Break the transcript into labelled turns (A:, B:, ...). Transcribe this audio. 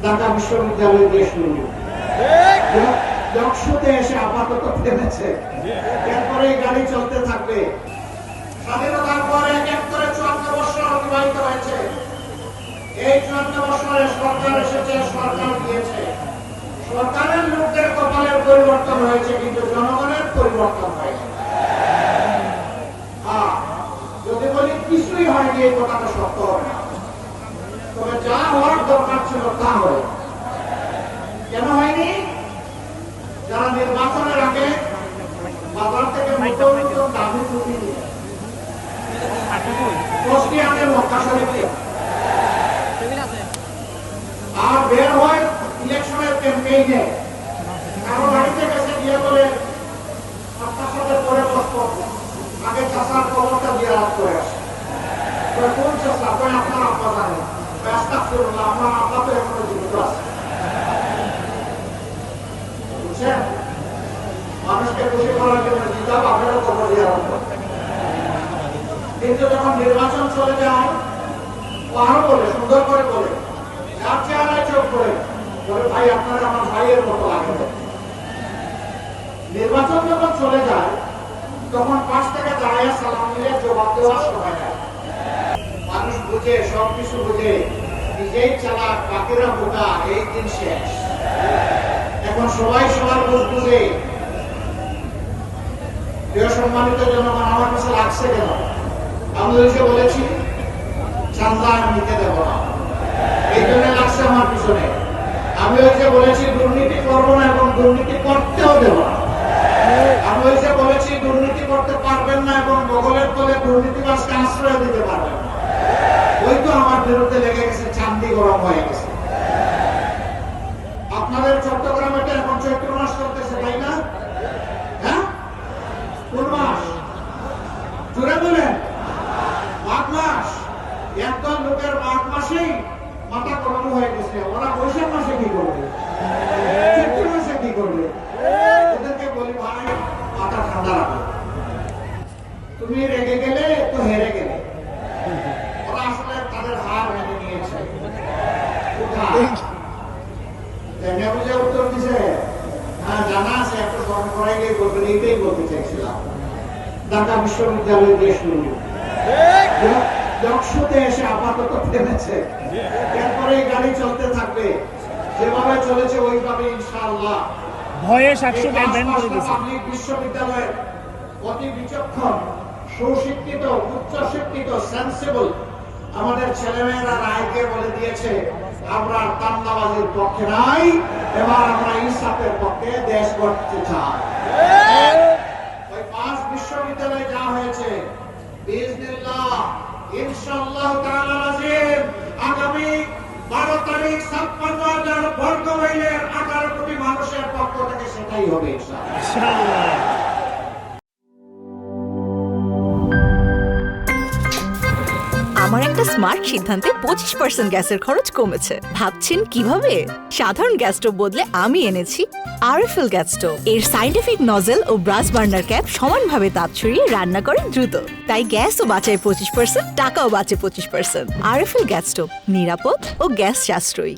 A: ঢাকা বিশ্ববিদ্যালয়ের দেশ যক্ষতে এসে আপাতত থেমেছে, এরপরে গাড়ি চলতে থাকবে। স্বাধীনতার পর 54 বছর অতিবাহিত হয়েছে। এই 54 বছরে সরকার এসেছে, সরকার দিয়েছে, সরকারের লোকদের কপালের পরিবর্তন হয়েছে, কিন্তু জনগণের পরিবর্তন হয়নি। যদি বলি কিছুই হয়নি, এই কথাটা সত্য হবে না। তবে যা হওয়ার দরকার ছিল তা হয়। কেন হয়নি? যারা নির্বাচনের আগে বাজার থেকে নতুন নতুন দাবি তুলি নিয়ে মক্কা শরীফে আর বের হয় ইলেকশনের ক্যাম্পেইনে, কারো বাড়িতে গেছে গিয়ে বলে আপনার সাথে পরে বসবো, আগে চাষার খবরটা দিয়ে রাত করে আসে। কোন চাষা? আপনার আব্বা জানে। আমার আব্বা তো এখনো জীবিত আছে। বুঝছেন? মানুষকে খুশি করার জন্য জিতা বাপেরও খবর দিয়ে রাখবো। কিন্তু যখন নির্বাচন চলে যায়, ও আরো বলে, সুন্দর করে বলে, যার চেহারায় চোখ করে বলে, ভাই আপনারা আমার ভাইয়ের মতো লাগে। নির্বাচন যখন চলে যায়, তখন পাশ থেকে দাঁড়াইয়া সালাম নিলে জবাব দেওয়ার সময় নেয়। মানুষ বুঝে, সবকিছু বুঝে, নিজেই চালাক, বাকিরা বোকা, এই দিন শেষ। এখন সবাই সবার বুঝ বুঝে। প্রিয় সম্মানিত জনগণ, আমার কাছে লাগছে কেন? আমি বলেছি চান্দা নিতে দেব না, এই জন্য লাগছে আমার পিছনে। আমি বলেছি দুর্নীতি করবো না এবং দুর্নীতি করতেও দেব না। আমি বলেছি দুর্নীতি করতে পারবেন না এবং বগলের তলে দুর্নীতিবাজকে আশ্রয় দিতে পারবেন না। ওই তো আমার বিরুদ্ধে লেগে গেছে, চান্দি গরম হয়ে গেছে। আপনাদের চট্টগ্রামে এখন চৈত্র মাস চলতেছে, তাই না? হ্যাঁ, কোন মাস? জোরে বলেন। মাঘ মাস। একদল লোকের মাঘ মাসেই মাথা গরম হয়ে গেছে। ওরা বৈশাখ মাসে কি করবে, চৈত্র মাসে কি করবে? ওদেরকে বলি, ভাই মাথা ঠান্ডা রাখো, তুমি রেগে গেলে তো হেরে গেলে। ওরা আসলে তাদের হার মেনে নিয়েছে। উত্তর দিছে, হ্যাঁ জানা আছে, একটা স্মরণ করাই গিয়ে বলবেন, এইটাই বলতে চাইছিলাম। ঢাকা বিশ্ববিদ্যালয়ের দেশ যক্ষতে এসে আপাতত থেমেছে, এরপরে গাড়ি চলতে থাকবে। যেভাবে চলেছে ওইভাবে ইনশাআল্লাহ।
B: ভয়ে সাতশো
A: পাবলিক বিশ্ববিদ্যালয়ের অতি বিচক্ষণ, সুশিক্ষিত, উচ্চশিক্ষিত, সেন্সিবল আমাদের ছেলেমেয়েরা রায়কে বলে দিয়েছে, আমরা তান্নাবাজির পক্ষে নাই, এবার আমরা ইনসাফের পক্ষে দেশ গড়তে চাই। ওই 5 বিশ্ববিদ্যালয়ে যা হয়েছে, বিইজনিল্লাহ ইনশাআল্লাহ তাআলা আযীম, আগামী 12 তারিখ 56,000 বর্গ মাইলের 18 কোটি মানুষের পক্ষ থেকে সেটাই হবে ইনশাআল্লাহ।
C: আমার একটা স্মার্ট সিদ্ধান্তে 25% গ্যাসের খরচ কমেছে। ভাবছেন কিভাবে? সাধারণ গ্যাস স্টোভ বদলে আমি এনেছি আরএফএল গ্যাস স্টোভ। এর সাইন্টিফিক নজল ও ব্রাস বার্নার ক্যাপ সমানভাবে তাপ ছড়িয়ে রান্না করে দ্রুত। তাই গ্যাসও বাঁচায় 25%, টাকাও বাঁচে 25%। আরএফএল গ্যাস স্টোভ নিরাপদ ও গ্যাস সাশ্রয়ী।